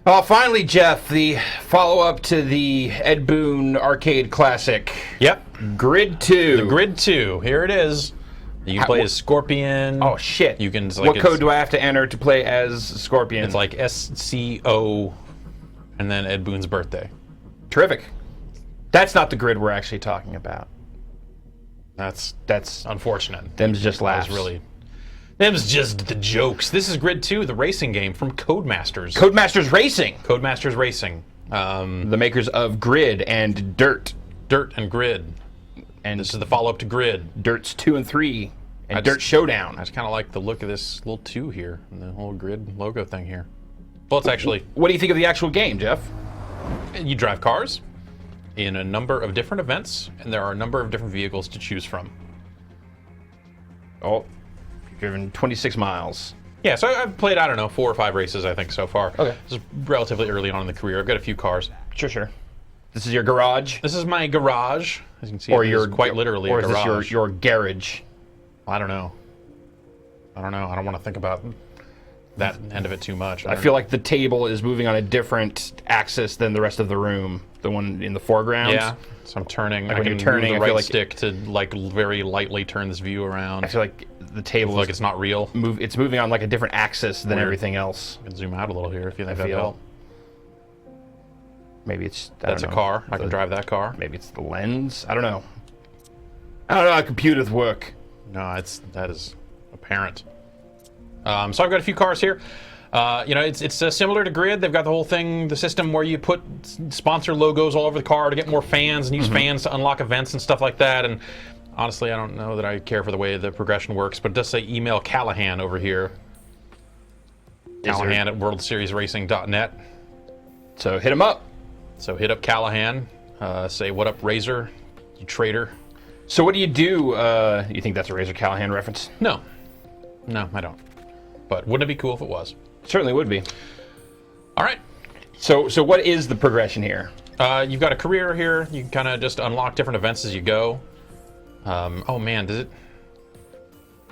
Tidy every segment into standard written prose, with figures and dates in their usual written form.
Oh, finally, Jeff, the follow-up to the Ed Boon arcade classic. Yep. Grid 2. The Grid 2. Here it is. You can play as Scorpion. Oh, shit. You can. What code do I have to enter to play as Scorpion? It's like SCO and then Ed Boon's birthday. Terrific. That's not the grid we're actually talking about. That's unfortunate. Them's just laughs. Them's just the jokes. This is Grid 2, the racing game from Codemasters. Codemasters Racing. Codemasters Racing. The makers of Grid and Dirt. Dirt and Grid. And this is the follow-up to Grid. Dirt's 2 and 3. And Dirt Showdown. I just kind of like the look of this little 2 here. And the whole Grid logo thing here. Well, it's actually... What do you think of the actual game, Jeff? You drive cars in a number of different events, and there are a number of different vehicles to choose from. Oh, you've driven 26 miles. Yeah, so I've played, I don't know, 4 or 5 races, I think, so far. Okay. This is relatively early on in the career. I've got a few cars. Sure. This is your garage? This is my garage. As you can see, or it's quite literally a garage. Or is this your garage? I don't know. I don't want to think about that end of it too much. I feel like the table is moving on a different axis than the rest of the room. The one in the foreground. Yeah. So I'm turning. Like I when can you're turning, move the I feel right like stick to like very lightly turn this view around. I feel like the table like it's not real. It's moving on like a different axis than Weird. everything else. I can zoom out a little here if you think I that'd feel. help. Maybe it's That's a car. I can drive that car. Maybe it's the lens. I don't know. I don't know how computers work. No, that is apparent. So I've got a few cars here. It's similar to Grid. They've got the whole thing, the system where you put sponsor logos all over the car to get more fans and use fans to unlock events and stuff like that. And honestly, I don't know that I care for the way the progression works, but it does say email Callahan over here. Callahan at worldseriesracing.net. So hit him up. So hit up Callahan. Say, what up, Razor, you traitor. So what do? You think that's a Razor Callahan reference? No, I don't. But wouldn't it be cool if it was? Certainly would be. All right. So what is the progression here? You've got a career here. You can kind of just unlock different events as you go. Oh man, did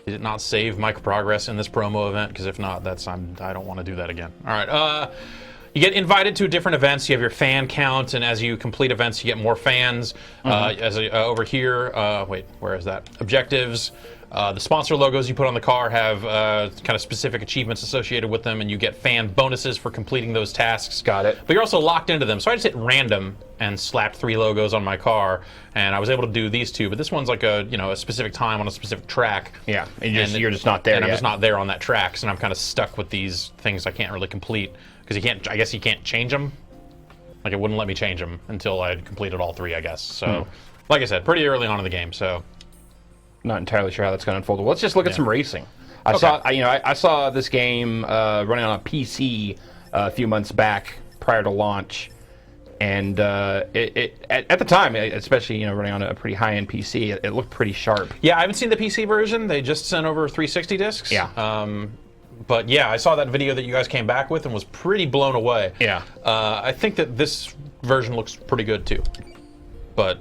it not save my progress in this promo event? Because if not, I don't want to do that again. All right. You get invited to different events. You have your fan count, and as you complete events, you get more fans. Over here, wait, where is that? Objectives. The sponsor logos you put on the car have kind of specific achievements associated with them, and you get fan bonuses for completing those tasks. Got it. But you're also locked into them. So I just hit random and slapped 3 logos on my car, and I was able to do these 2. But this one's like a specific time on a specific track. Yeah, and you're just not there. And yet. I'm just not there on that track, so I'm kind of stuck with these things I can't really complete because I guess you can't change them. Like it wouldn't let me change them until I had completed all 3, I guess. So, like I said, pretty early on in the game. So. Not entirely sure how that's going to unfold. Well, let's just look at some racing. I saw this game running on a PC a few months back prior to launch, and at the time, especially running on a pretty high-end PC, it looked pretty sharp. Yeah, I haven't seen the PC version. They just sent over 360 discs. Yeah. But yeah, I saw that video that you guys came back with and was pretty blown away. Yeah. I think that this version looks pretty good too, but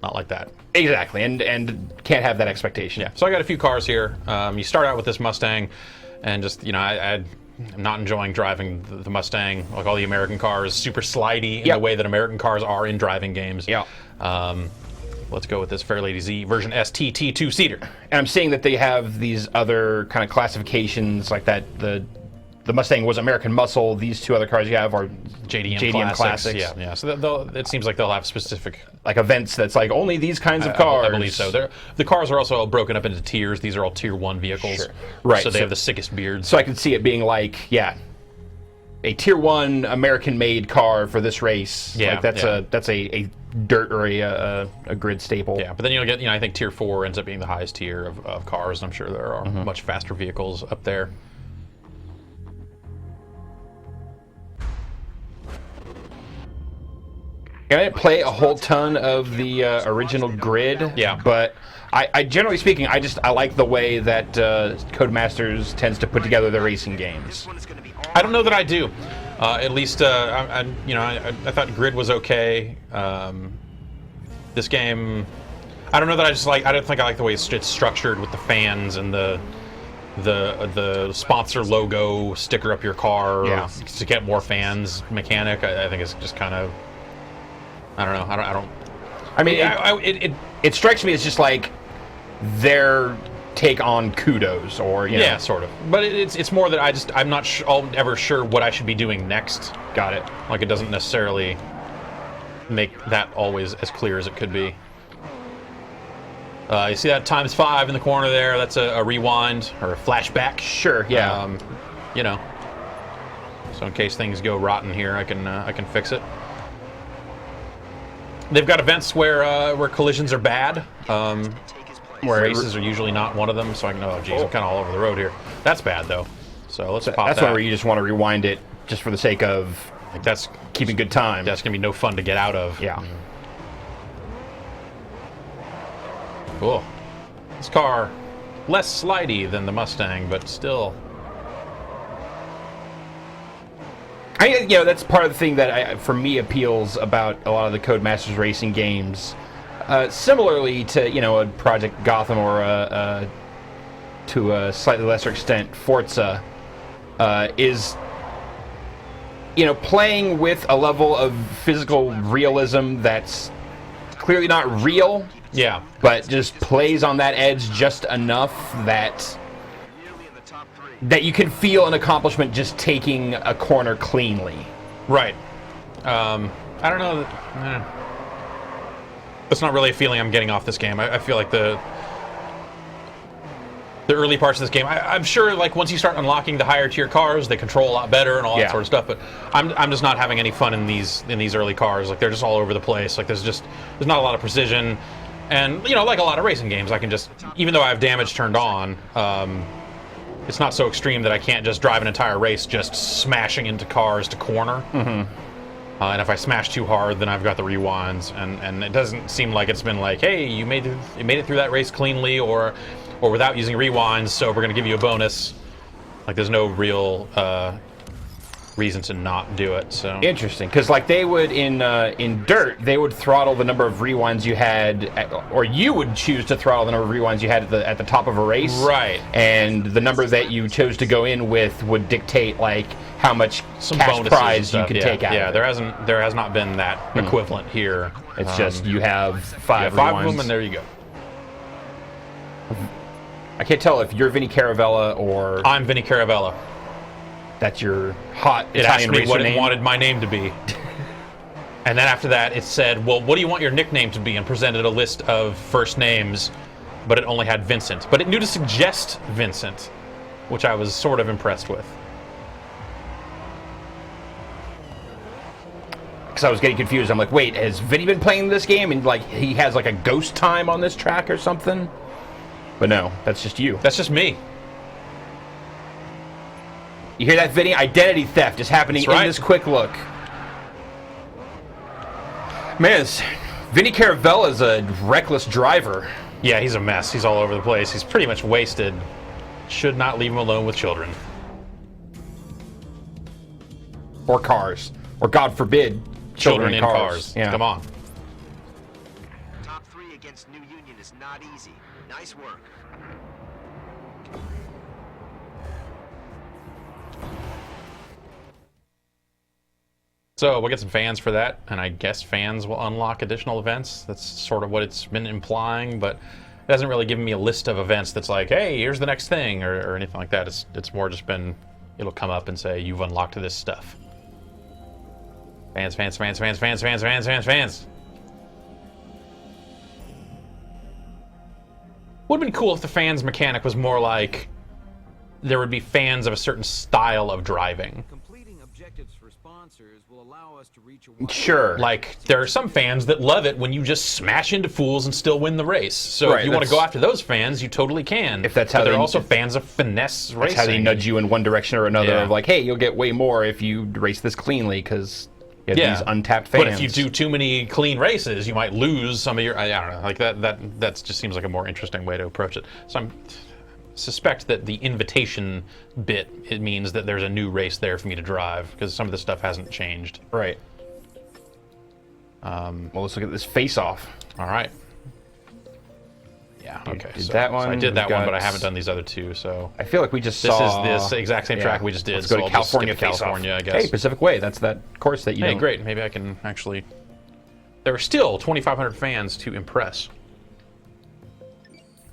not like that. Exactly, and can't have that expectation. Yeah. So I got a few cars here. You start out with this Mustang, and just I'm not enjoying driving the Mustang. Like all the American cars, super slidey in the way that American cars are in driving games. Yeah. Let's go with this Fairlady Z version ST T2 seater. And I'm seeing that they have these other kind of classifications like that. The Mustang was American Muscle. These 2 other cars you have are JDM Classics. Yeah. So it seems like they'll have specific events that's like only these kinds of cars. I believe so. The cars are also all broken up into tiers. These are all tier 1 vehicles. Sure. Right. So they have the sickest beards. So I could see it being like, a tier 1 American-made car for this race. Yeah. Like that's a dirt or a grid staple. Yeah. But then you'll get I think tier 4 ends up being the highest tier of cars. I'm sure there are much faster vehicles up there. I didn't play a whole ton of the original Grid. Yeah. But I generally speaking, I like the way that Codemasters tends to put together their racing games. I don't know that I do. At least I thought Grid was okay. This game, I don't know that I don't think I like the way it's structured with the fans and the the sponsor logo sticker up your car Yeah. to get more fans mechanic. I think it's just kind of, I don't know. I don't. I mean, It it strikes me as just like their take on kudos, or you know. yeah, sort of. But it's more that I'm not ever sure what I should be doing next. Got it. Like, it doesn't necessarily make that always as clear as it could be. You see that ×5 in the corner there? That's a rewind or a flashback. Sure. Yeah. You know. So in case things go rotten here, I can fix it. They've got events where collisions are bad. Where Races are usually not one of them. So I can. Oh, geez, I'm kind of all over the road here. That's bad though. So let's pop that's that. one where you just want to rewind it just for the sake of Like, that's keeping good time. That's gonna be no fun to get out of. Yeah. Cool. This car, less slidey than the Mustang, but still. That's part of the thing that for me appeals about a lot of the Codemasters racing games. Similarly to a Project Gotham or to a slightly lesser extent Forza, is playing with a level of physical realism that's clearly not real. Yeah. But just plays on that edge just enough that you can feel an accomplishment just taking a corner cleanly. Right. I don't know. That's not really a feeling I'm getting off this game. I feel like the early parts of this game, I'm sure, like, once you start unlocking the higher tier cars, they control a lot better and all that sort of stuff. But I'm just not having any fun in these early cars. Like, they're just all over the place. Like, there's not a lot of precision. And, like a lot of racing games, I can just, even though I have damage turned on, it's not so extreme that I can't just drive an entire race just smashing into cars to corner. Mm-hmm. And if I smash too hard, then I've got the rewinds. And it doesn't seem like it's been like, hey, you made it through that race cleanly or without using rewinds, so we're going to give you a bonus. Like, there's no real reason to not do it. So interesting, because like they would in Dirt, they would throttle the number of rewinds you had, or you would choose to throttle the number of rewinds you had at the top of a race, right? And the number that you chose to go in with would dictate like how much cash prize you could take out. Yeah, of it. there has not been that equivalent here. It's just you have five of them, and there you go. I can't tell if you're Vinny Caravella or I'm Vinny Caravella. That's your hot It Italian asked me racer what name? it wanted my name to be. And then after that, it said, well, what do you want your nickname to be? And presented a list of first names, but it only had Vincent. But it knew to suggest Vincent, which I was sort of impressed with. Because I was getting confused. I'm like, wait, has Vinny been playing this game? And like he has like a ghost time on this track or something? But no, that's just you. That's just me. You hear that, Vinny? Identity theft is happening in this quick look. Man, Vinny Caravella is a reckless driver. Yeah, he's a mess. He's all over the place. He's pretty much wasted. Should not leave him alone with children. Or cars. Or, God forbid, children in cars. Yeah. Come on. Top 3 against New Union is not easy. Nice work. So we'll get some fans for that, and I guess fans will unlock additional events. That's sort of what it's been implying, but it hasn't really given me a list of events that's like, hey, here's the next thing, or anything like that. It's more just been, it'll come up and say, you've unlocked this stuff. Fans, fans, fans, fans, fans, fans, fans, fans, fans. Would have been cool if the fans mechanic was more like there would be fans of a certain style of driving. Completing objectives for sponsors will allow us to reach a Sure. Like, there are some fans that love it when you just smash into fools and still win the race. So if you want to go after those fans, you totally can. If that's how but there they- are also fans of finesse racing. That's how they nudge you in one direction or another. Yeah. Of like, hey, you'll get way more if you race this cleanly because you have these untapped fans. But if you do too many clean races, you might lose some of your. I don't know. Like that just seems like a more interesting way to approach it. So I suspect that the invitation bit, it means that there's a new race there for me to drive because some of this stuff hasn't changed. Right. Well, let's look at this face-off. All right. Yeah, okay. did So, that one. so I did that We've one, but I got- haven't done these other two, so... I feel like we just This saw... is this exact same track we just did, Let's so go I'll to just skip California to California, I guess. Hey, Pacific Way. That's that course that you Hey, don't... great. Maybe I can actually... There are still 2,500 fans to impress.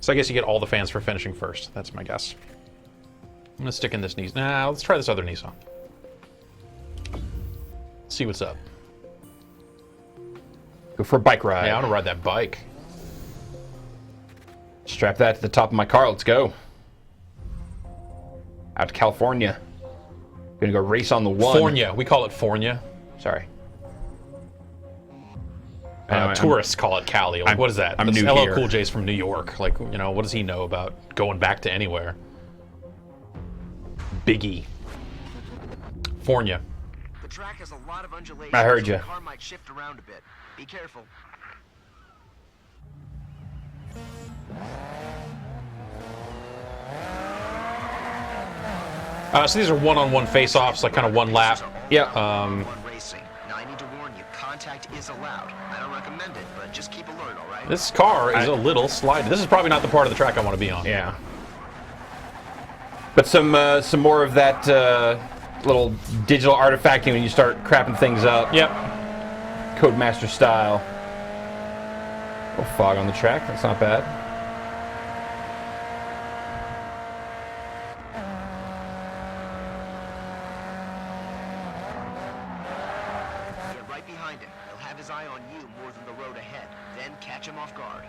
So I guess you get all the fans for finishing first. That's my guess. I'm gonna stick in this Nissan. Nah, let's try this other Nissan. See what's up. Go for a bike ride. Hey, I want to ride that bike. Strap that to the top of my car. Let's go. Out to California. Gonna go race on the one. Fornia. We call it Fornia. Sorry. I'm- Tourists call it Cali. Like, what is that? I'm This new LL here. Cool J's from New York. Like, you know, what does he know about going back to anywhere? Biggie. Fornia. The track has a lot of undulations. I heard so ya. The car might shift around a bit. Be careful. So these are one-on-one face-offs, like kind of one lap. Yeah. One racing. Now I need to warn you, contact is allowed. I don't recommend it, but just keep alert, all right? This car is a little slidey. This is probably not the part of the track I want to be on. Yeah. But some more of that little digital artifacting when you start crapping things up. Yep. Codemaster style. A little fog on the track. That's not bad. Get right behind him. He'll have his eye on you more than the road ahead. Then catch him off guard.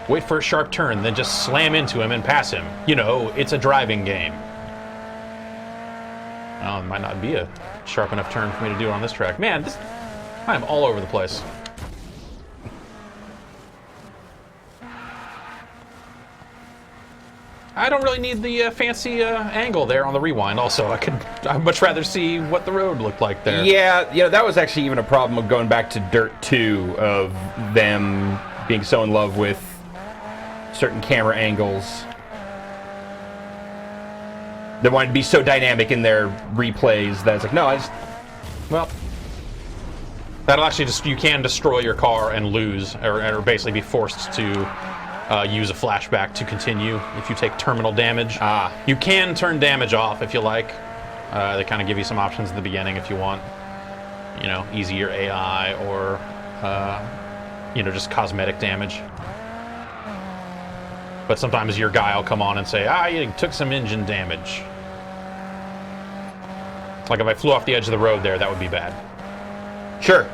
Wait for a sharp turn, then just slam into him and pass him. You know, it's a driving game. Well, it might not be a sharp enough turn for me to do it on this track. Man, I am all over the place. I don't really need the fancy angle there on the rewind. Also, I'd much rather see what the road looked like there. Yeah, that was actually even a problem of going back to Dirt 2 of them being so in love with certain camera angles. They wanted to be so dynamic in their replays that it's like, no, Well, that'll actually just, you can destroy your car and lose, or basically be forced to use a flashback to continue if you take terminal damage. You can turn damage off if you like. They kind of give you some options at the beginning if you want, you know, easier AI or, you know, just cosmetic damage. But sometimes your guy will come on and say, you took some engine damage. Like if I flew off the edge of the road there, that would be bad. sure.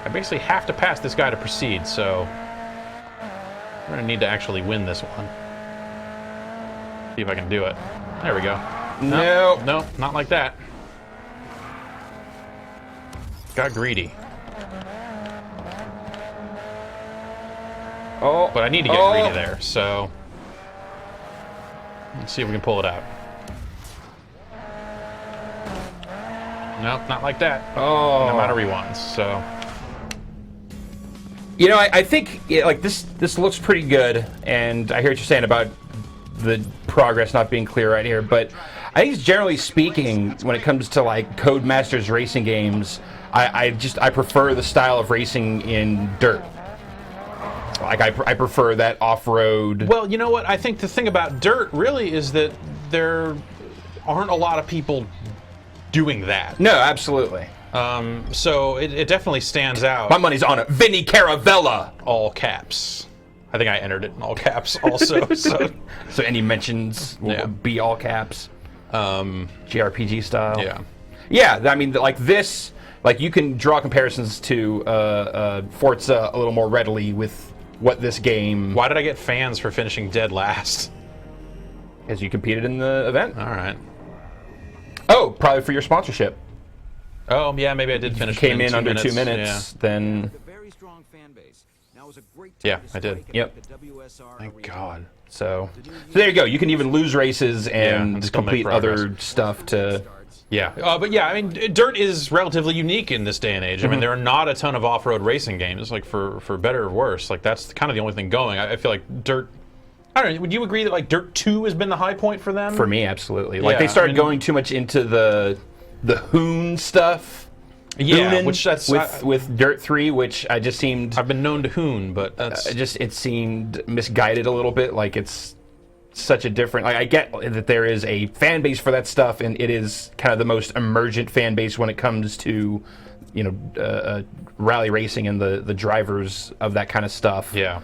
I basically have to pass this guy to proceed, so I'm gonna need to actually win this one. See if I can do it. There we go. No. No, not like that. Got greedy. Oh, But I need to get greedy there, so let's see if we can pull it out. Nope, not like that. Oh. No matter rewinds, so I think like this looks pretty good, and I hear what you're saying about the progress not being clear right here. But I think, generally speaking, when it comes to like Codemasters racing games, I prefer the style of racing in Dirt. Like I prefer that off-road. well, you know what? I think the thing about Dirt really is that there aren't a lot of people doing that. No, absolutely. So it definitely stands out. My money's on it. Vinny Caravella. All caps. I think I entered it in all caps also. So So any mentions will Yeah. be all caps. JRPG style. yeah. Yeah, I mean, like this, like you can draw comparisons to Forza a little more readily with what this game, Why did I get fans for finishing dead last? as you competed in the event. All right. Oh, probably for your sponsorship. Oh yeah, maybe I did finish. Came in 2 under minutes. 2 minutes, then A very strong fan base. Now is a great Yeah, time to I did. strike and Yep. make the WSR Thank arena. God. so there you go. You can even lose races and and still complete make other progress. stuff to. Yeah, but yeah, I mean, Dirt is relatively unique in this day and age. I mean, there are not a ton of off-road racing games, like for better or worse. Like that's kind of the only thing going. I feel like Dirt. I don't know. Would you agree that like Dirt 2 has been the high point for them? For me, absolutely. Like Yeah, they started I mean- going too much into the the Hoon stuff. Yeah, Hoonin which that's with Dirt 3, which I just seemed I've been known to hoon, but that's it seemed misguided a little bit. Like it's such a different. Like I get that there is a fan base for that stuff, and it is kind of the most emergent fan base when it comes to, rally racing and the drivers of that kind of stuff. yeah.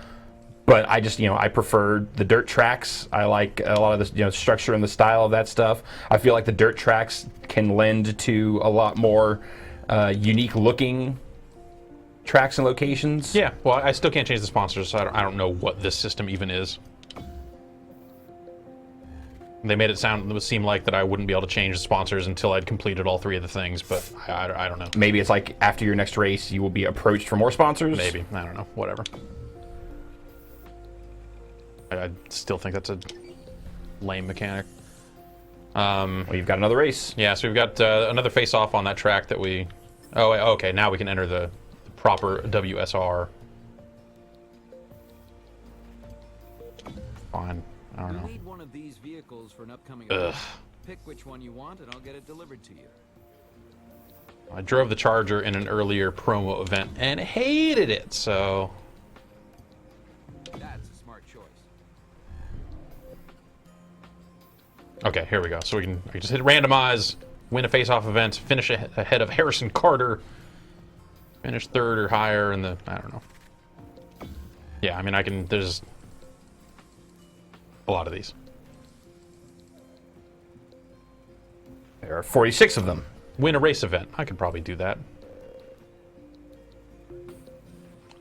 But I just, I prefer the dirt tracks. I like a lot of the, structure and the style of that stuff. I feel like the dirt tracks can lend to a lot more unique looking tracks and locations. Yeah, well, I still can't change the sponsors, so I don't know what this system even is. They made it seem like that I wouldn't be able to change the sponsors until I'd completed all 3 of the things, but I don't know. Maybe it's like after your next race, you will be approached for more sponsors. Maybe. I don't know. Whatever. I still think that's a lame mechanic. Well, you've got another race. Yeah, so we've got another face-off on that track that we... Oh, okay, now we can enter the proper WSR. Fine. I don't You know. need one of these vehicles for an upcoming Ugh. event. Pick which one you want, and I'll get it delivered to you. I drove the Charger in an earlier promo event and hated it, so... That's a smart choice. Okay, here we go. So we can just hit randomize, win a face-off event, finish ahead of Harrison Carter, finish 3rd or higher in the... I don't know. Yeah, I mean, there's a lot of these. There are 46 of them. Win a race event. I could probably do that.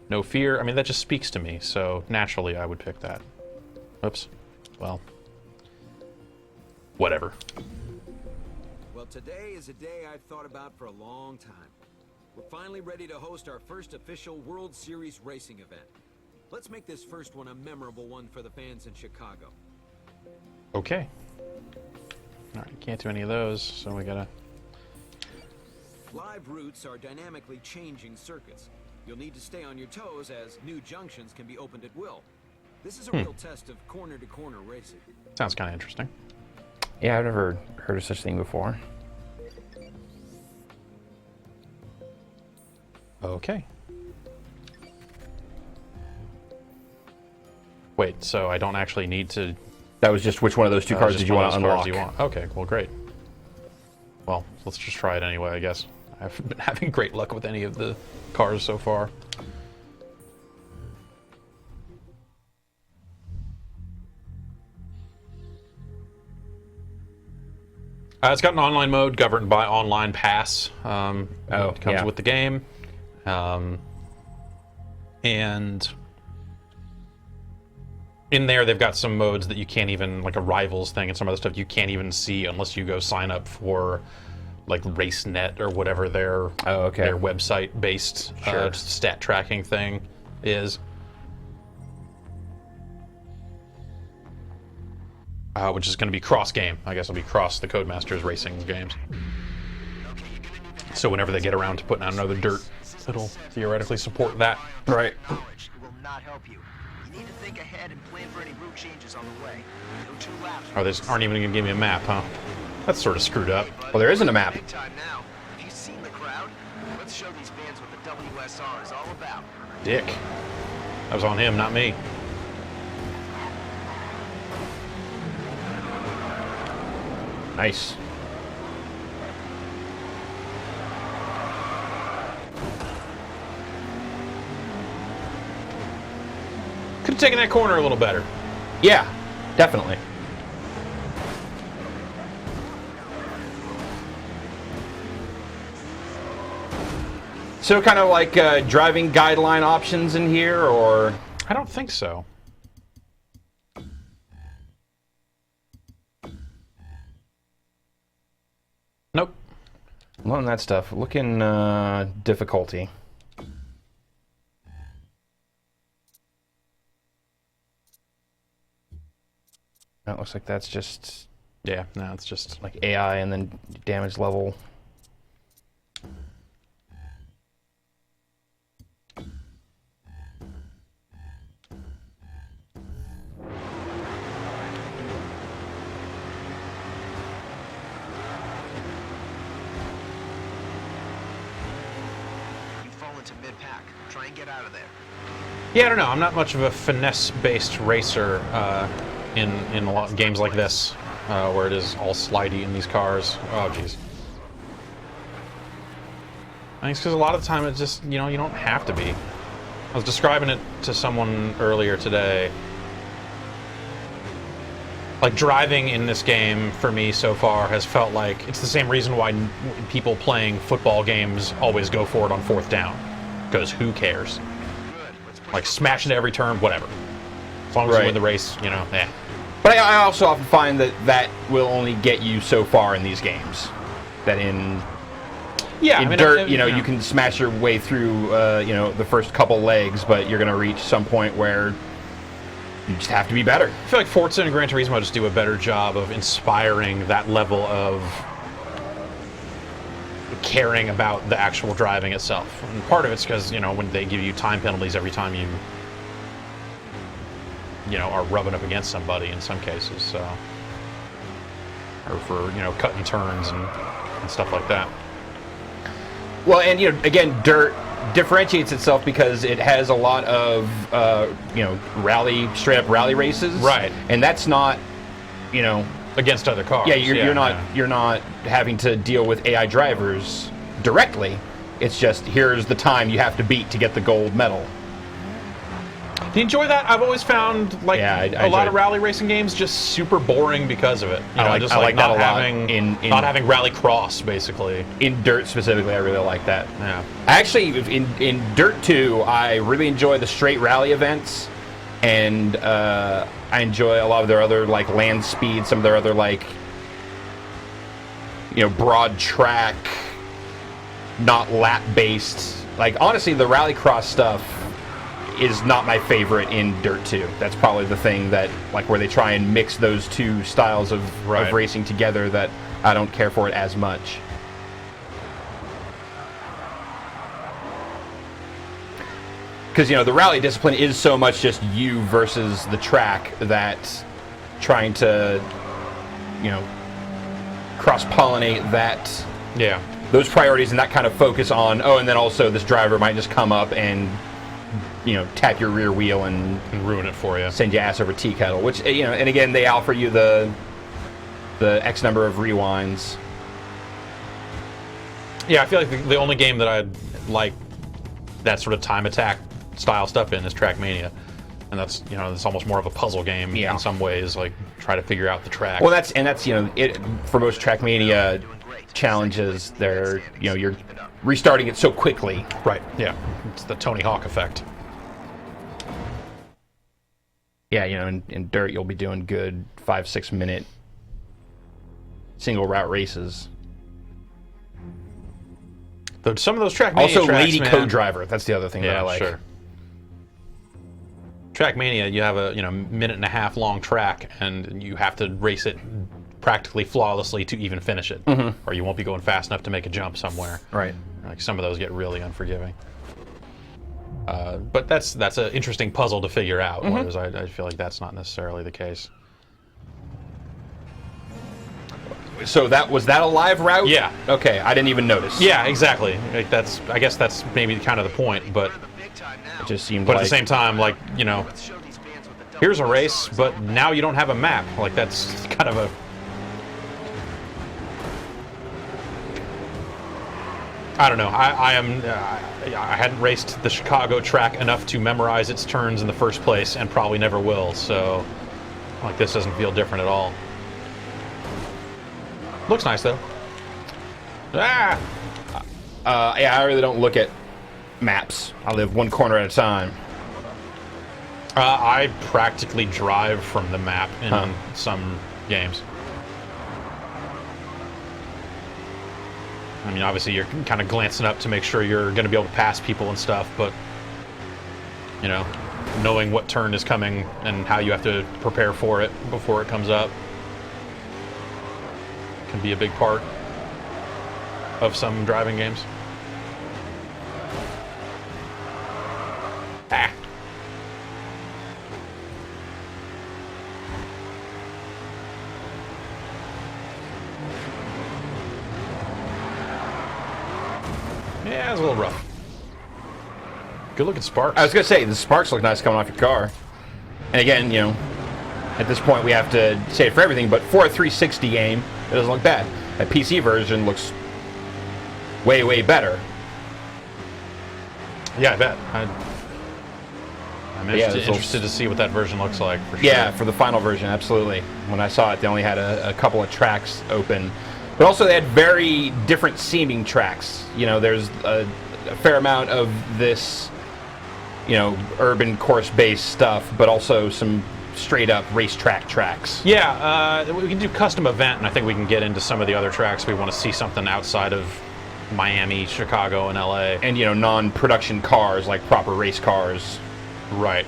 No fear. I mean, that just speaks to me, so naturally I would pick that. Oops. Well. Whatever. Well, today is a day I've thought about for a long time. We're finally ready to host our first official World Series racing event. Let's make this first one a memorable one for the fans in Chicago. Okay. Alright, can't do any of those, so we gotta... Live routes are dynamically changing circuits. You'll need to stay on your toes as new junctions can be opened at will. This is a real test of corner-to-corner racing. Sounds kind of interesting. Yeah, I've never heard of such a thing before. Okay. Wait, so I don't actually need to... That was just which one of those 2 cars just did you one want of to those unlock? cars you want. Okay, well, great. Well, let's just try it anyway, I guess. I haven't been having great luck with any of the cars so far. It's got an online mode governed by online pass. It comes yeah. with the game. And in there, they've got some modes that you can't even, like a Rivals thing and some other stuff you can't even see unless you go sign up for, like, RaceNet or whatever their their website-based stat tracking thing is. Which is going to be cross-game. I guess it'll be cross the Codemasters racing games. So whenever they get around to putting out another Dirt, it'll theoretically support that. Right. Knowledge will not help you. You need to think ahead and plan for any route changes on the way. No 2 laps. Oh, they aren't even going to give me a map, huh? That's sort of screwed up. Well, there isn't a map. Big time now. Have you seen the crowd? Let's show these fans what the WSR is all about. Dick. That was on him, not me. Nice. Could have taken that corner a little better. Yeah, definitely. So kind of like driving guideline options in here, or... I don't think so. Nope. None of that stuff. Looking difficulty. That looks like that's just Yeah, no, it's just... like AI and then damage level. to mid-pack. Try and get out of there. Yeah, I don't know. I'm not much of a finesse-based racer in a lot of games like this, where it is all slidey in these cars. Oh, jeez. I think it's because a lot of the time it's just, you know, you don't have to be. I was describing it to someone earlier today. Like, driving in this game, for me so far, has felt like it's the same reason why people playing football games always go for it on 4th down. Because who cares? Like, smash into every turn, whatever. As long as you win the race, you know, eh. But I also often find that that will only get you so far in these games. That in dirt, you know, you can smash your way through, you know, the first couple legs, but you're going to reach some point where you just have to be better. I feel like Forza and Gran Turismo just do a better job of inspiring that level of caring about the actual driving itself. And part of it's because, you know, when they give you time penalties every time you know, are rubbing up against somebody in some cases, so. Or for, you know, cutting turns and stuff like that. Well, and, you know, again, dirt differentiates itself because it has a lot of, you know, straight up rally races. Right. And that's not, you know, against other cars. Yeah, you're not having to deal with AI drivers directly. It's just, here's the time you have to beat to get the gold medal. Do you enjoy that? I've always found, like, a lot of rally racing games just super boring because of it. You know, just like not having rally cross, basically. In Dirt specifically, I really like that. Yeah. Actually, in Dirt 2, I really enjoy the straight rally events, and I enjoy a lot of their other, like, land speed, some of their other, like, you know, broad track, not lap-based. Like, honestly, the rallycross stuff is not my favorite in Dirt 2. That's probably the thing that, like, where they try and mix those two styles of racing together, that I don't care for it as much. Because, you know, the rally discipline is so much just you versus the track that trying to, you know, cross-pollinate that, those priorities and that kind of focus on, oh, and then also this driver might just come up and, you know, tap your rear wheel and ruin it for you, send you ass over tea kettle. Which, you know, and again, they offer you the X number of rewinds. Yeah, I feel like the only game that I'd like that sort of time attack style stuff in is Trackmania, and that's, you know, it's almost more of a puzzle game in some ways, like try to figure out the track. Well, that's you know, it for most Trackmania challenges, they're, you know, you're restarting it so quickly. Right. Yeah, it's the Tony Hawk effect. Yeah, you know, in Dirt, you'll be doing good 5-6 minute single route races. Though some of those Trackmania also, tracks, Lady Co-Driver. That's the other thing that I like. Sure. Trackmania, you have a, you know, minute-and-a-half long track, and you have to race it practically flawlessly to even finish it, or you won't be going fast enough to make a jump somewhere. Right. Like, some of those get really unforgiving. But that's an interesting puzzle to figure out, whereas I feel like that's not necessarily the case. So was that a live route? Yeah. Okay, I didn't even notice. Yeah, exactly. Like, I guess that's maybe kind of the point, but it just seemed at the same time, like, you know, here's a race, but now you don't have a map. Like, that's kind of a... I don't know. I hadn't raced the Chicago track enough to memorize its turns in the first place, and probably never will. So, like, this doesn't feel different at all. Looks nice though. Yeah, I really don't look at maps. I live one corner at a time. I practically drive from the map in some games. I mean, obviously you're kind of glancing up to make sure you're going to be able to pass people and stuff, but, you know, knowing what turn is coming and how you have to prepare for it before it comes up can be a big part of some driving games. Yeah, it's a little rough. Good looking sparks. I was gonna say the sparks look nice coming off your car. And again, you know, at this point we have to say it for everything, but for a 360 game, it doesn't look bad. That PC version looks way, way better. Yeah, I bet. I'm Yeah, interested to see what that version looks like, for sure. Yeah, for the final version, absolutely. When I saw it, they only had a couple of tracks open. But also they had very different seeming tracks. You know, there's a fair amount of this, you know, urban course-based stuff, but also some straight-up racetrack tracks. Yeah, we can do custom event, and I think we can get into some of the other tracks. We want to see something outside of Miami, Chicago, and LA. And, you know, non-production cars, like proper race cars. Right.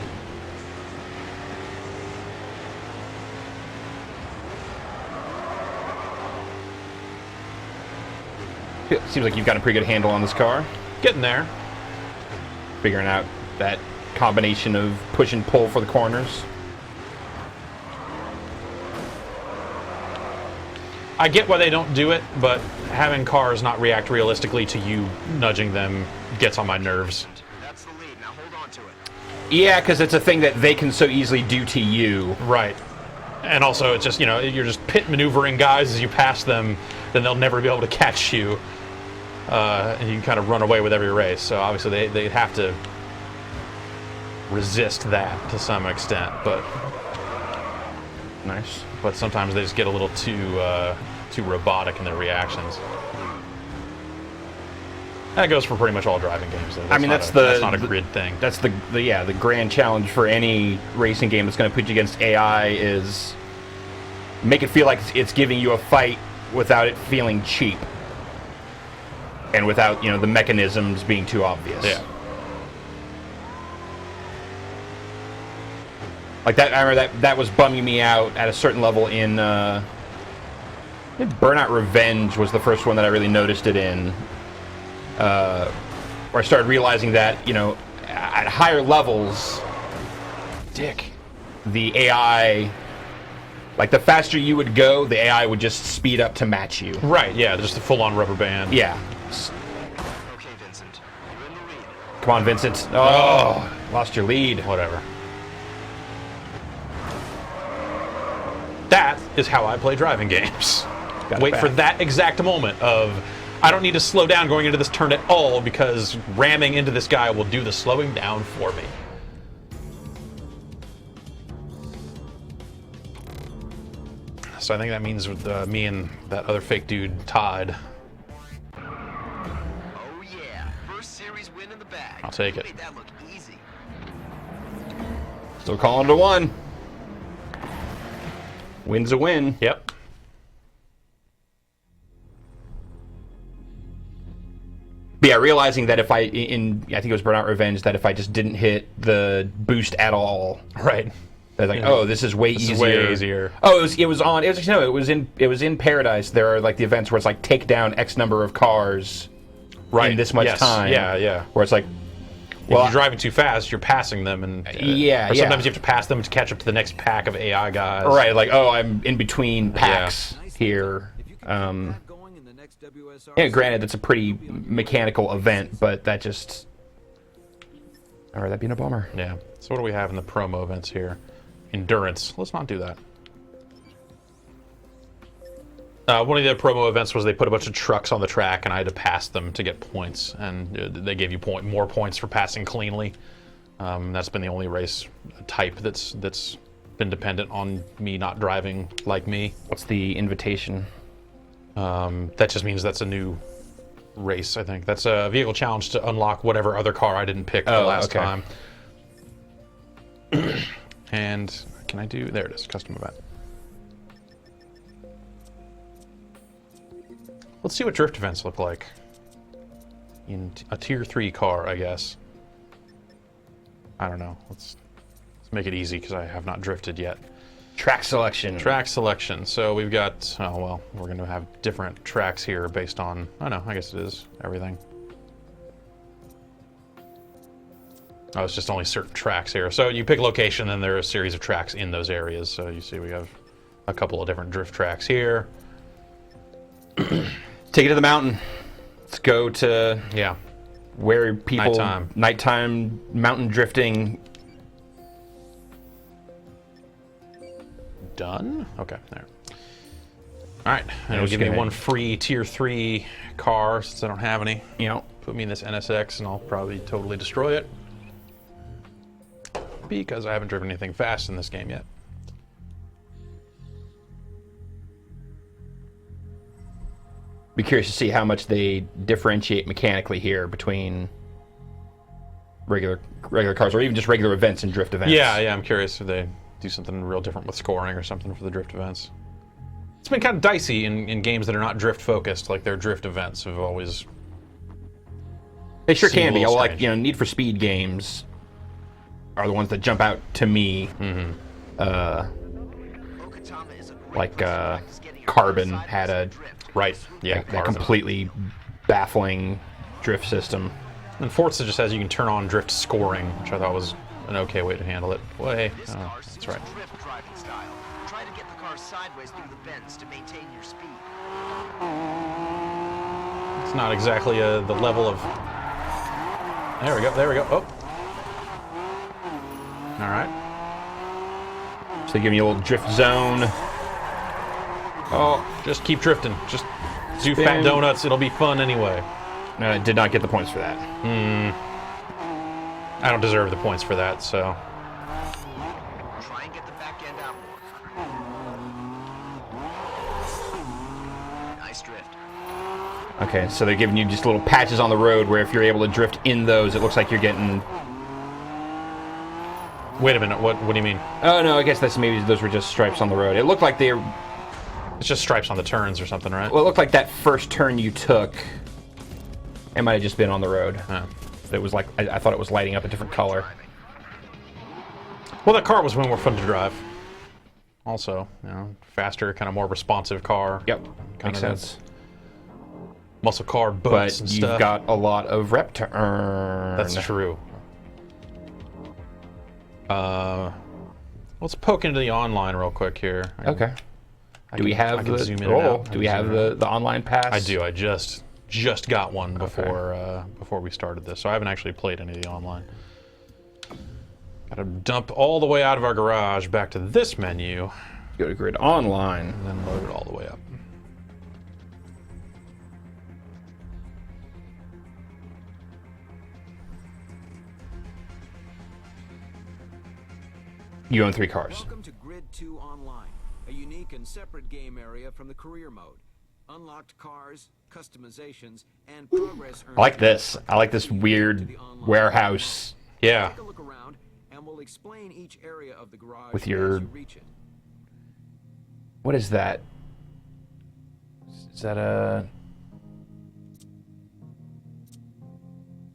It seems like you've got a pretty good handle on this car. Getting there. Figuring out that combination of push and pull for the corners. I get why they don't do it, but having cars not react realistically to you nudging them gets on my nerves. That's the lead. Now hold on to it. Yeah, because it's a thing that they can so easily do to you. Right. And also, it's just, you know, you're just pit maneuvering guys as you pass them, then they'll never be able to catch you. And you can kind of run away with every race. So obviously they have to resist that to some extent, but Nice. but sometimes they just get a little too robotic in their reactions. That goes for pretty much all driving games, though. I mean, that's not a grid thing. That's the grand challenge for any racing game that's going to put you against AI is make it feel like it's giving you a fight without it feeling cheap. And without, you know, the mechanisms being too obvious. Yeah. Like that, I remember that was bumming me out at a certain level in I think Burnout Revenge was the first one that I really noticed it in. Where I started realizing that, you know, at higher levels, the AI, like the faster you would go, the AI would just speed up to match you. Right, yeah, just a full-on rubber band. Yeah. Okay, Vincent. You're in the lead. Come on, Vincent. Oh, lost your lead. Whatever. That is how I play driving games. Got it Wait for back. that exact moment of, I don't need to slow down going into this turn at all because ramming into this guy will do the slowing down for me. So I think that means with me and that other fake dude, Todd. Oh yeah, first series win in the bag. I'll take it. Made that look easy. Still calling it a one. Win's a win. Yep. But yeah, realizing that if I think it was Burnout Revenge, that if I just didn't hit the boost at all, Right. I was like, oh, this is way easier. is way easier. Oh, it was in Paradise. There are like the events where it's like take down X number of cars Right. in this much Yes. time. Yeah, yeah. Where it's like, If well, you're driving too fast, you're passing them, and Yeah, or yeah. sometimes you have to pass them to catch up to the next pack of AI guys. right, like, oh, I'm in between packs here. If you can keep that going in the next WSR Yeah, granted, it's a pretty mechanical event, but that just, all right, that'd be a bummer. Yeah. So what do we have in the promo events here? Endurance. Let's not do that. One of the promo events was they put a bunch of trucks on the track, and I had to pass them to get points, and they gave you more points for passing cleanly. That's been the only race type that's been dependent on me not driving like me. What's the invitation? That just means that's a new race, I think. That's a vehicle challenge to unlock whatever other car I didn't pick the last okay. time. And can I do... There it is, custom event. Let's see what drift events look like. In a tier 3 car, I guess. I don't know. Let's make it easy because I have not drifted yet. Track selection. Track selection. So we've got, oh well, we're going to have different tracks here based on, oh no, I guess it is everything. Oh, it's just only certain tracks here. So you pick a location, then there are a series of tracks in those areas. So you see we have a couple of different drift tracks here. Take it to the mountain. Let's go to Yeah. where people Nighttime. mountain drifting. Done? Okay, there. Alright, and it'll just give me gonna- one free tier 3 car since I don't have any. You know, Put me in this NSX and I'll probably totally destroy it. Because I haven't driven anything fast in this game yet. be curious to see how much they differentiate mechanically here between regular cars or even just regular events and drift events. Yeah, I'm curious if they do something real different with scoring or something for the drift events. It's been kind of dicey in games that are not drift focused, like their drift events have always... They sure seem a can be. little Like, strange. you know, Need for Speed games are the ones that jump out to me. Okatama is a great Like, place to practice getting your Carbon car had a sideways and drift. Right, yeah. that Carbon. completely baffling drift system. And Forza just has you can turn on drift scoring, which I thought was an okay way to handle it. Well, hey, This oh, car that's suits right. drift driving style. Try to get the car sideways through the bends to maintain your speed. It's not exactly the level of... There we go. Oh. All right. So they give me a little drift zone. Oh, just keep drifting. Just do fat Spin. donuts. It'll be fun anyway. No, I did not get the points for that. I don't deserve the points for that, so... Try and get the back end out more. Nice drift. Okay, so they're giving you just little patches on the road where if you're able to drift in those, it looks like you're getting... Wait a minute, what do you mean? Oh, no, I guess that's maybe those were just stripes on the road. It looked like they... It's just stripes on the turns or something, right? Well, it looked like that first turn you took, it might have just been on the road. Oh. It was like, I thought it was lighting up a different color. Well, that car was way more fun to drive. Also, you know, faster, kind of more responsive car. Yep, Kind makes of sense. Muscle car boats But and you've stuff. got a lot of rep to earn. That's true. Let's poke into the online real quick here. Okay. Do we I have can the zoom in and out. do we have the online pass? I do. I just got one before before we started this, so I haven't actually played any of the online. Got to dump all the way out of our garage back to this menu, Go to Grid Online. and then load it all the way up. You own 3 cars. Welcome to Grid 2 Online, a unique and separate game area from the career mode. Unlocked cars, customizations, and progress earned. I like this. I like this weird warehouse Yeah. Take a look around, and we'll explain each area of the garage with as your... you reach it. What is that? Is that a...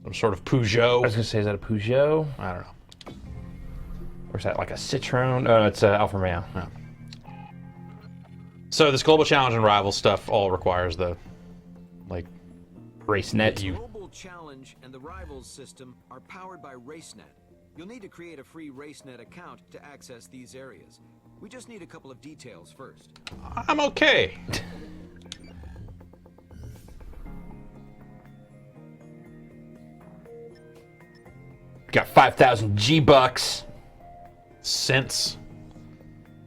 Some sort of I was Peugeot. going to say, is that a Peugeot? I don't know. Or is that like a Citroen? Oh, no, it's a Alfa Romeo. So this global challenge and rival stuff all requires the, like, RaceNet. Global Challenge and the Rivals system are powered by RaceNet. You'll need to create a free RaceNet account to access these areas. We just need a couple of details first. I'm okay. Got 5,000 G-Bucks. Cents.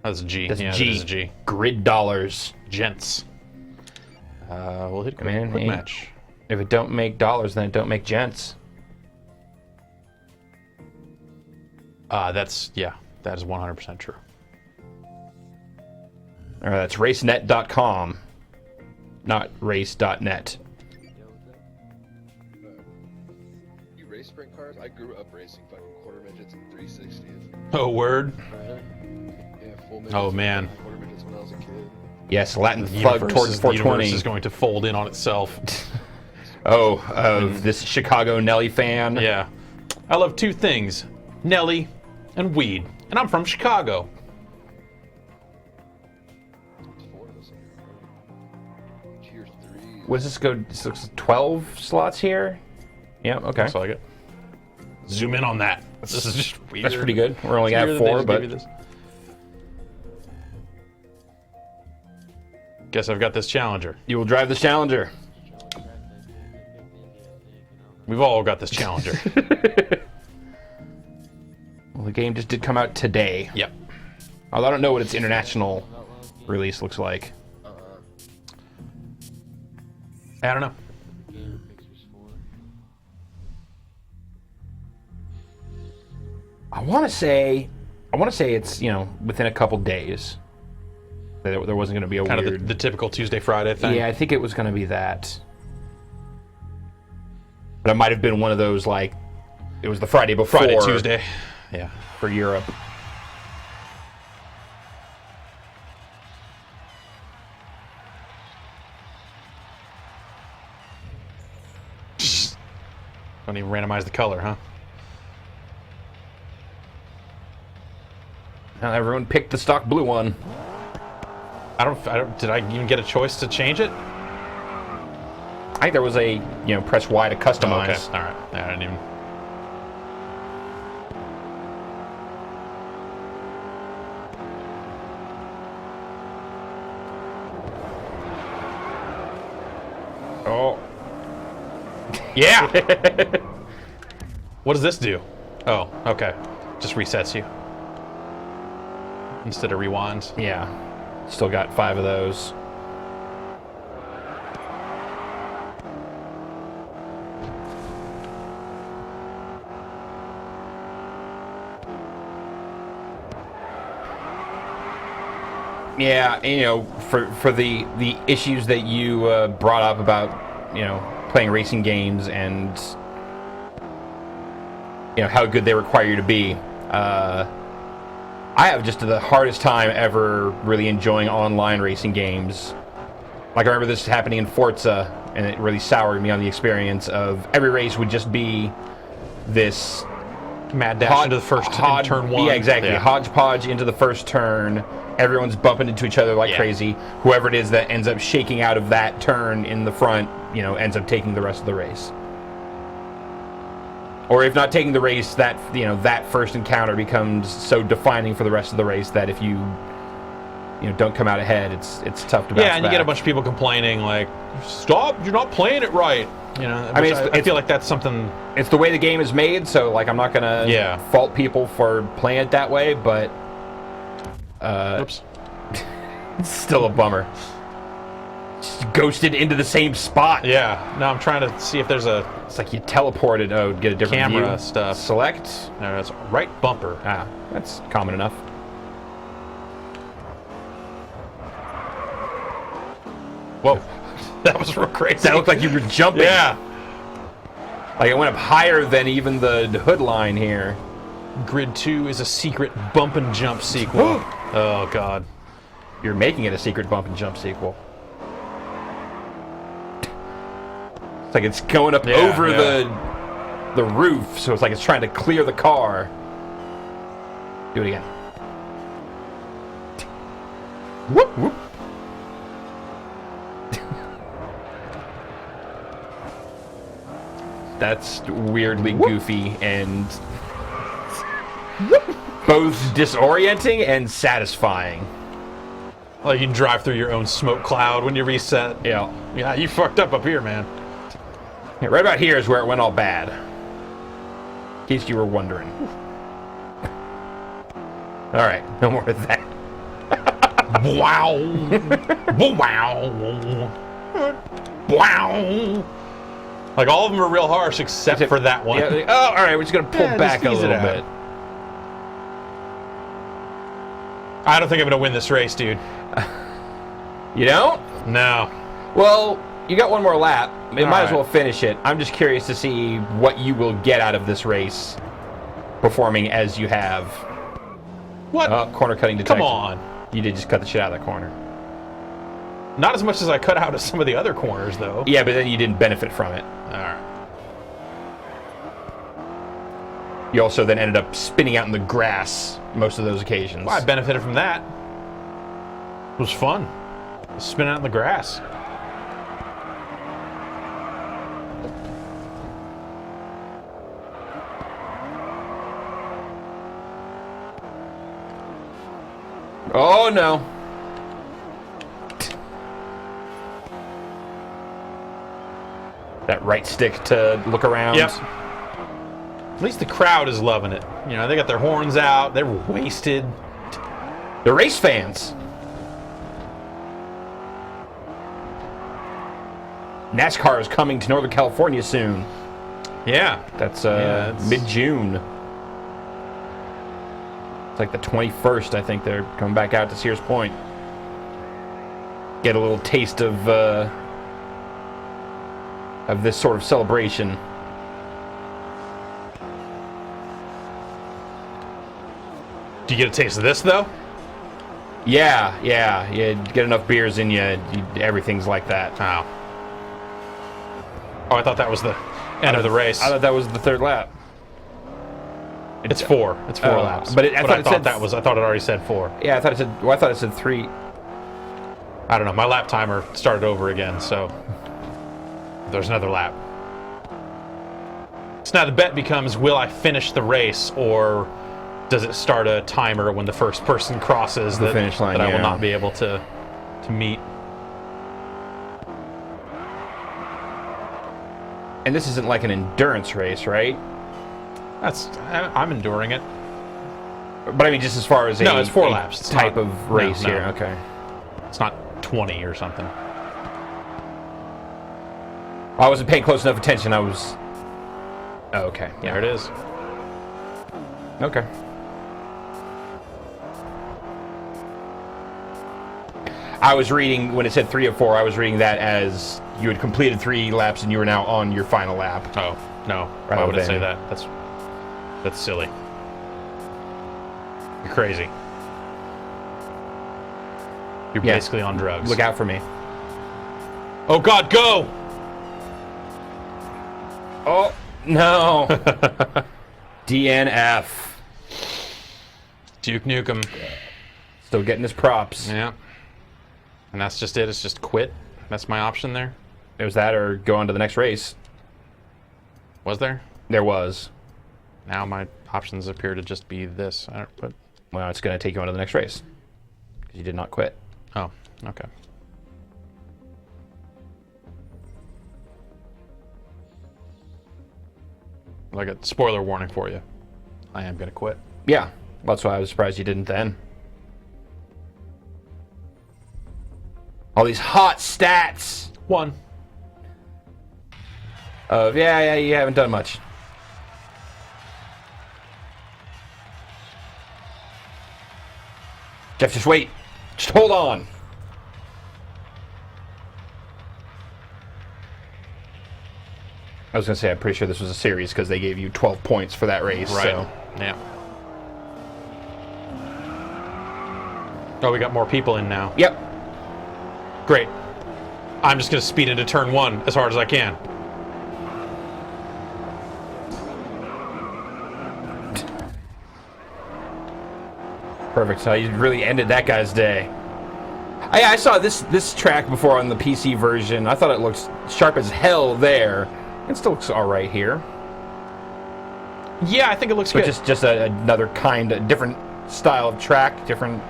That's G. That's yeah, G. That is G. Grid dollars. Gents. We'll hit quick, Man, quick ain't- match. If it don't make dollars, then it don't make gents. That is 100% true. All right, that's racenet.com, not race.net. You race sprint cars? I grew up racing fucking quarter midgets and 360s. Oh, word. Yeah, full midgets. Oh, man. and quarter midgets when I was a kid. Yes, Latin The thug universe towards is- the universe 420. is going to fold in on itself. Oh, of this Chicago Nelly fan. Yeah. I love 2 things. Nelly and weed. And I'm from Chicago. There's 4 of us in here. Tier 3. What does this go? This looks 12 slots here. Yeah, okay. Looks like it. Zoom in on that. This is just weird. That's pretty good. We're only It's at weird that they 4, just but gave you this. Guess I've got this Challenger. you will drive this Challenger. We've all got this Challenger. Well, the game just did come out today. Yep. Although I don't know what its international release looks like. I don't know. I want to say it's, you know, within a couple days. There wasn't going to be a Kind weird... of the typical Tuesday, Friday thing. Yeah, I think it was going to be that. But it might have been one of those, like, it was the Friday before. Friday, Tuesday. Yeah. For Europe. Don't even randomize the color, huh? Now everyone picked the stock blue one. I don't. Did I even get a choice to change it? I think there was a, you know, press Y to customize. Oh, okay. All right. Yeah, I didn't even. Oh. Yeah. What does this do? Oh, okay. Just resets you instead of rewinds. Yeah. Still got 5 of those. Yeah, and, you know, for the issues that you brought up about, you know, playing racing games and, you know, how good they require you to be. I have just the hardest time ever really enjoying online racing games. Like, I remember this happening in Forza, and it really soured me on the experience of every race would just be this Mad dash into the first turn one. Yeah, exactly. Yeah. Hodgepodge into the first turn. Everyone's bumping into each other like crazy. Whoever it is that ends up shaking out of that turn in the front, you know, ends up taking the rest of the race. Or if not taking the race, that, you know, that first encounter becomes so defining for the rest of the race that if you know, don't come out ahead, it's tough to bounce Yeah, and you back. get a bunch of people complaining like, "Stop! You're not playing it right." You know, I mean, I feel like that's something. It's the way the game is made, so like I'm not gonna fault people for playing it that way, but Oops. it's still a bummer. Just ghosted into the same spot. Yeah. No, I'm trying to see if there's a It's like you teleported. Oh, get a different camera view. stuff. Select. No, that's right bumper. Ah, that's common enough. Whoa, that was real crazy. That looked like you were jumping. Yeah. Like it went up higher than even the hood line here. Grid 2 is a secret bump and jump sequel. Oh God. You're making it a secret bump and jump sequel. It's like it's going up over the roof, so it's like it's trying to clear the car. Do it again. Whoop whoop. That's weirdly goofy and both disorienting and satisfying. Like you can drive through your own smoke cloud when you reset. Yeah. Yeah, you fucked up here, man. Yeah, right about here is where it went all bad. In case you were wondering. Alright, no more of that. Wow. Wow. Wow. Like all of them are real harsh except for that one. Yeah, oh, alright, we're just gonna pull back a just ease it little out. bit. I don't think I'm gonna win this race, dude. You don't? No. Well, you got one more lap. You might as right. well finish it. I'm just curious to see what you will get out of this race performing as you have. What? Corner cutting detection. Come on. You did just cut the shit out of that corner. Not as much as I cut out of some of the other corners, though. Yeah, but then you didn't benefit from it. Alright. You also then ended up spinning out in the grass most of those occasions. Well, I benefited from that. It was fun. Spin out in the grass. Oh no. That right stick to look around. Yep. At least the crowd is loving it. You know, they got their horns out. They're wasted. They're race fans. NASCAR is coming to Northern California soon. Yeah. That's it's- mid-June. It's like the 21st, I think they're coming back out to Sears Point. Get a little taste of this sort of celebration. Do you get a taste of this, though? Yeah. You get enough beers in you, everything's like that. Oh. Oh, I thought that was the end of the race. I thought that was the third lap. It's 4. It's 4 laps. but I thought it said- that was. I thought it already said 4. Yeah, I thought it said 3. I don't know. My lap timer started over again, so there's another lap. So now the bet becomes: will I finish the race, or does it start a timer when the first person crosses The finish line, that I will yeah. not be able to meet? And this isn't like an endurance race, right? I'm enduring it. But I mean, just as far as No, a, it's 4 a laps. It's type not- of race no. here. Okay. It's not 20 or something. I wasn't paying close enough attention. I was. Oh, okay. There it is. Okay. I was reading when it said 3 of 4. I was reading that as you had completed 3 laps and you were now on your final lap. Oh no! Rather Why would it than- say that? That's silly. You're crazy. You're Yeah. basically on drugs. Look out for me. Oh God, go! Oh no! DNF. Duke Nukem. Still getting his props. Yeah. And that's just it. It's just quit. That's my option there. It was that or go on to the next race. Was there? There was. Now my options appear to just be this. I don't. But Well, it's going to take you on to the next race. Because you did not quit. oh, okay. Like a spoiler warning for you. I am gonna quit. Yeah. That's why I was surprised you didn't then. All these hot stats. 1. Yeah, you haven't done much. Jeff, just wait. Just hold on. I was going to say, I'm pretty sure this was a series because they gave you 12 points for that race. Right. So. Yeah. Oh, we got more people in now. Yep. Great. I'm just going to speed into turn 1 as hard as I can. Perfect. So you really ended that guy's day. I saw this track before on the PC version. I thought it looked sharp as hell there. It still looks all right here. Yeah, I think it looks But good. just another kind, a different style of track, different.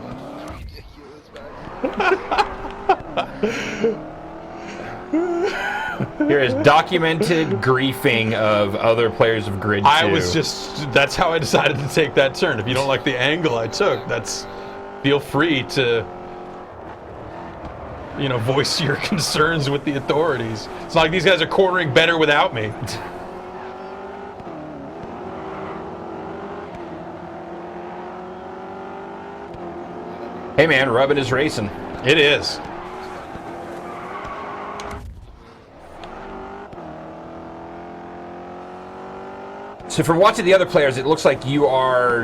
Wow, that was ridiculous, man. Here is documented griefing of other players of Grid 2. That's how I decided to take that turn. If you don't like the angle I took, feel free to, voice your concerns with the authorities. It's not like these guys are cornering better without me. Hey man, rubbing is racing. It is. So from watching the other players, it looks like you are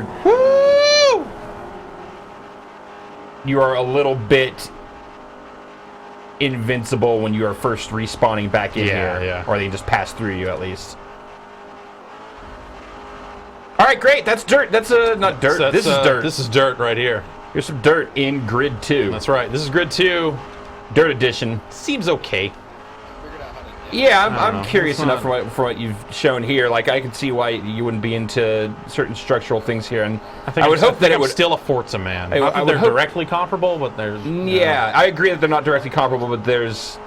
a little bit invincible when you are first respawning back in Yeah, here. yeah. Or they can just pass through you at least. Alright, great. That's dirt. That's not dirt. So this is dirt. This is dirt right here. Here's some dirt in Grid 2. That's right. This is Grid 2. Dirt edition. Seems okay. Figured out how to do Yeah, I don't I'm know. curious It's enough not- for what you've shown here. Like, I can see why you wouldn't be into certain structural things here, and I would hope that it would. still a Forza man. I Not that would they're hope- directly comparable, but there's Yeah, I agree that they're not directly comparable, but there's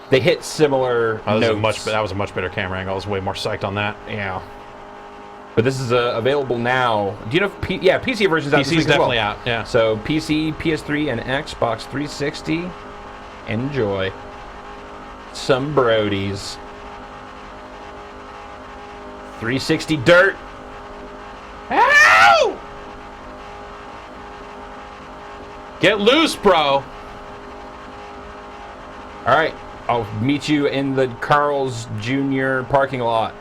they hit similar Oh, notes. that was a much better camera angle. I was way more psyched on that. Yeah. But this is available now. Do you know if PC version's out this week PC's as well. definitely out, yeah. So PC, PS3, and Xbox 360. Enjoy. Some Brodies. 360 dirt. Ow! Get loose, bro. All right. I'll meet you in the Carl's Jr. parking lot.